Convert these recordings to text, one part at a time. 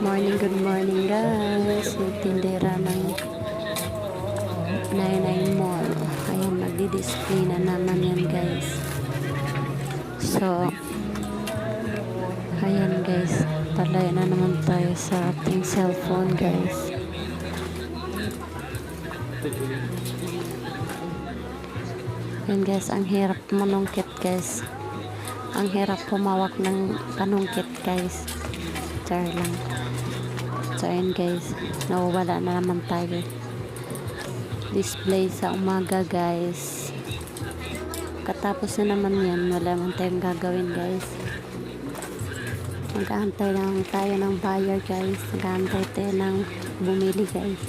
Good morning guys. Yung tindera ng 99 Mall. Ayan, magdi-display na naman yan guys. So, ayan guys. Talay na naman tayo sa ating cellphone guys. Ayan guys, ang hirap manungkit guys. Ang hirap pumawak ng panungkit guys. Char lang. So ayan guys, nawawala na naman tayo. Display sa umaga guys. Katapos na naman yan, wala naman tayong gagawin guys. Mag-aantay lang tayo ng buyer guys. Mag-aantay tayo ng bumili guys.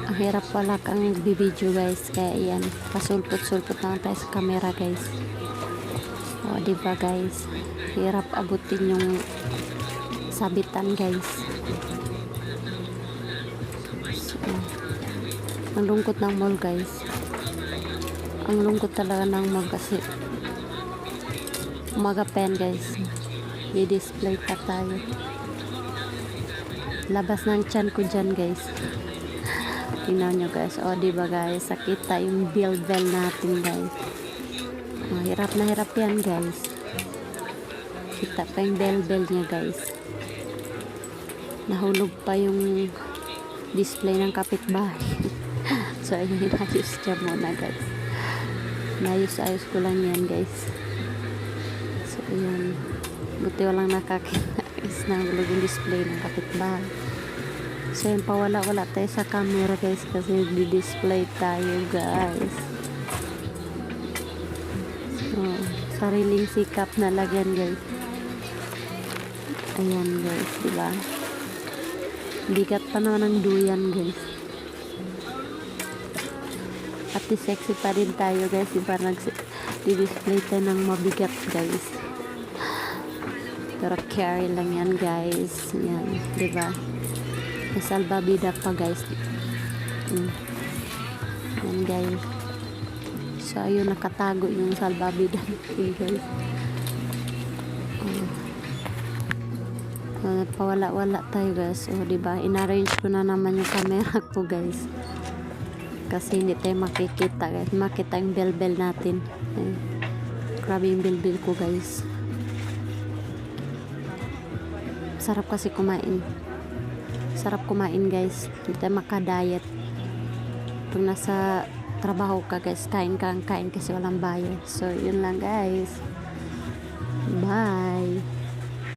Ang hirap pala kang bibidyo guys. Kaya yan, pasulpot-sulpot lang tayo sa camera guys. O diba guys, hirap abutin yung sabitan guys. So, ang lungkot ng mall guys. Ang lungkot talaga ng mall kasi umaga pen guys, i-display pa tayo. Labas ng tiyan ko dyan guys. Tingnan nyo guys. O diba guys, sakita yung bell natin guys. Hirap na hirap yan guys. Kita pa yung bell niya guys. Nahulog pa yung display ng kapitbahay. So ayun, inayos siya muna guys. Nayos-ayos ko lang yan guys. So ayun, buti walang nakakita na hulog yung display ng kapitbahay. So yun, pawala-wala tayo sa camera guys kasi di-display tayo guys. So, sariling sikap na lagyan guys. Ayan guys, diba? Bigat pa naman ng duyan guys. At sexy pa rin tayo guys, diba? Nag-display tayo ng mabigat guys. Pero carry lang yan guys. Yan, diba? May salbabida pa guys. Yan guys. So ayun, nakatago yung salbabida guys. Pawala-wala tayo guys. O diba, in-arrange ko na naman yung camera ko guys. Kasi hindi tayo makikita guys. Makita yung bell natin. Grabe yung bell ko guys. Sarap kasi kumain. Sarap kumain guys. Hindi tayo makadiet. Pag nasa trabaho ka guys, kain kasi walang bayad. So yun lang guys. Bye.